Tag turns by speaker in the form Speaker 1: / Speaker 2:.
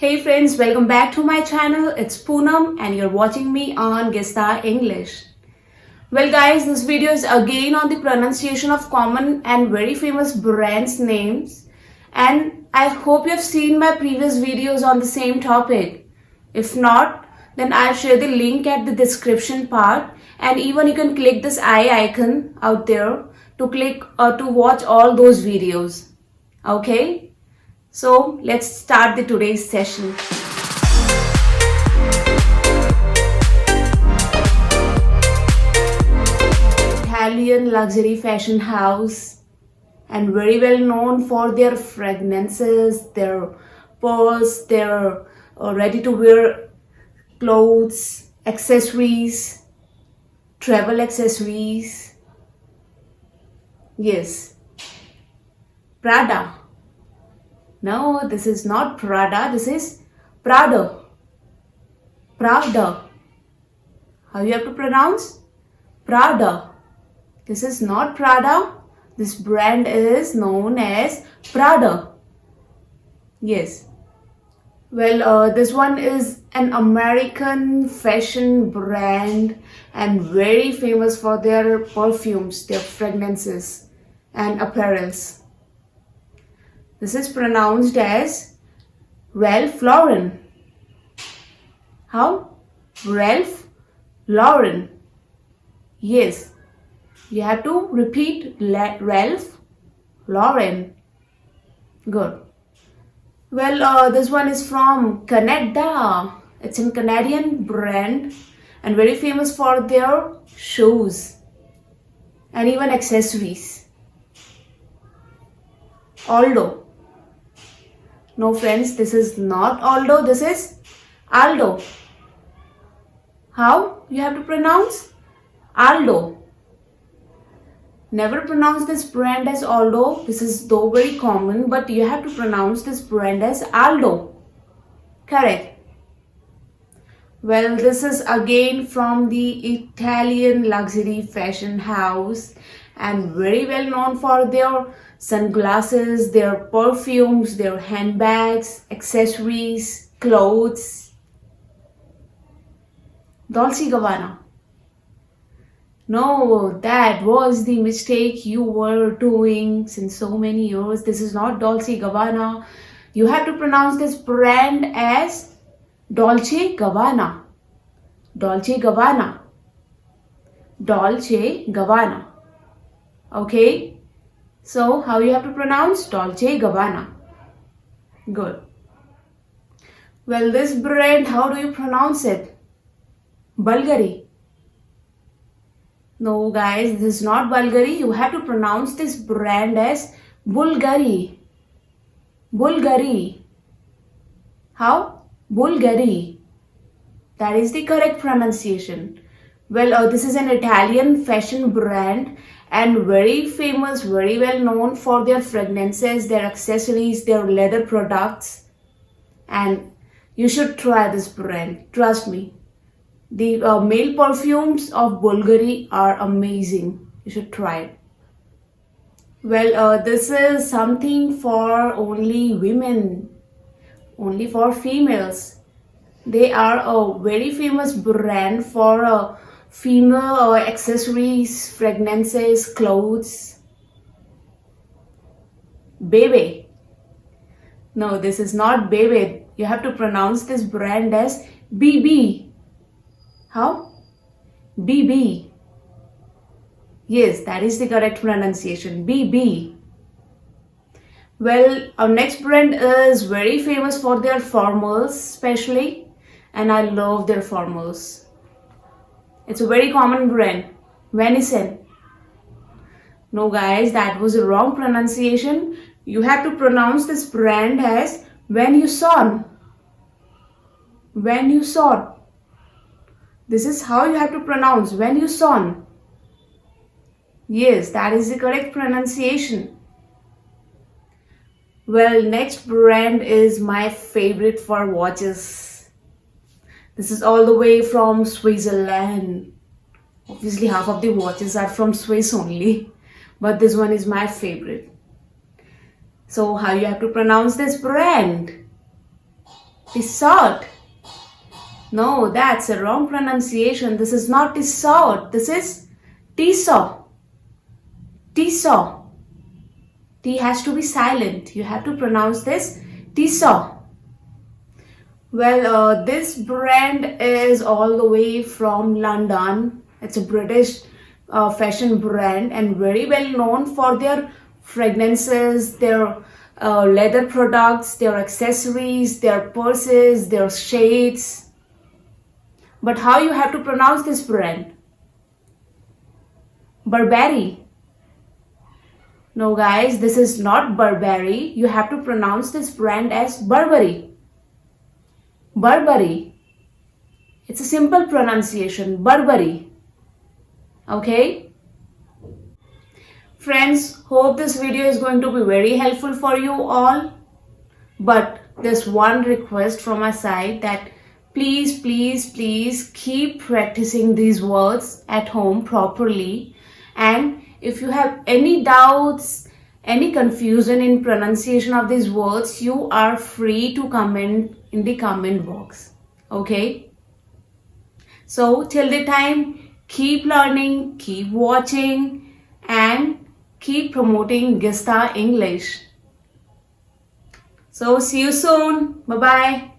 Speaker 1: Hey friends, welcome back to my channel. It's Poonam and you're watching me on Gesta English. Well guys, this video is again on the pronunciation of common and very famous brands names, and I hope you have seen my previous videos on the same topic. If not, then I'll share the link at the description part, and even you can click this eye icon out there to click to watch all those videos. Okay? So let's start the today's session. Italian luxury fashion house and very well known for their fragrances, their pearls, their ready to wear clothes, accessories, travel accessories. Yes, Prada. No, this is not Prada, this is Prada. Pravda. How you have to pronounce? Prada. This is not Prada. This brand is known as Prada. Yes. Well, this one is an American fashion brand and very famous for their perfumes, their fragrances and apparels. This is pronounced as Ralph Lauren. How? Ralph Lauren. Yes. You have to repeat Ralph Lauren. Good. Well, this one is from Canada. It's a Canadian brand and very famous for their shoes and even accessories. Aldo. No friends, this is not Aldo, this is Aldo. How you have to pronounce? Aldo. Never pronounce this brand as Aldo. This is though very common, but you have to pronounce this brand as Aldo. Correct. Well, this is again from the Italian luxury fashion house and very well known for their sunglasses, their perfumes, their handbags, accessories, clothes. Dolce & Gabbana. No, that was the mistake you were doing since so many years. This is not Dolce & Gabbana. You have to pronounce this brand as Dolce & Gabbana. Dolce & Gabbana. Dolce & Gabbana. Okay? So, how you have to pronounce? Dolce & Gabbana. Good. Well, this brand, how do you pronounce it? Bulgari. No, guys, this is not Bulgari. You have to pronounce this brand as Bulgari. Bulgari. How? Bulgari. That is the correct pronunciation. Well, this is an Italian fashion brand and very famous, very well known for their fragrances, their accessories, their leather products. And you should try this brand. Trust me. The male perfumes of Bulgari are amazing. You should try it. Well, this is something for only women, only for females. They are a very famous brand for female accessories, fragrances, clothes. Bebe. No, this is not Bebe. You have to pronounce this brand as BB. How? BB. Yes, that is the correct pronunciation. BB. Well, our next brand is very famous for their formals especially, and I love their formals. It's a very common brand. Venison. No guys, that was a wrong pronunciation. You have to pronounce this brand as Venison. Venison. This is how you have to pronounce Venison. Yes, that is the correct pronunciation. Well, next brand is my favorite for watches. This is all the way from Switzerland. Obviously, half of the watches are from Swiss only, but this one is my favorite. So how you have to pronounce this brand? Tissot. No, that's a wrong pronunciation. This is not tissot. This is Tisaw. Tisaw. T has to be silent. You have to pronounce this Tisaw. Well, this brand is all the way from London. It's a British fashion brand and very well known for their fragrances, their leather products, their accessories, their purses, their shades. But how you have to pronounce this brand? Burberry. No guys, this is not Burberry. You have to pronounce this brand as Burberry. Burberry. It's a simple pronunciation, Burberry. Okay? Friends, hope this video is going to be very helpful for you all. But there's one request from my side that please keep practicing these words at home properly. And if you have any doubts, any confusion in pronunciation of these words, you are free to comment in the comment box. Okay? So till the time, keep learning, keep watching, and keep promoting Gista English. So see you soon. Bye-bye.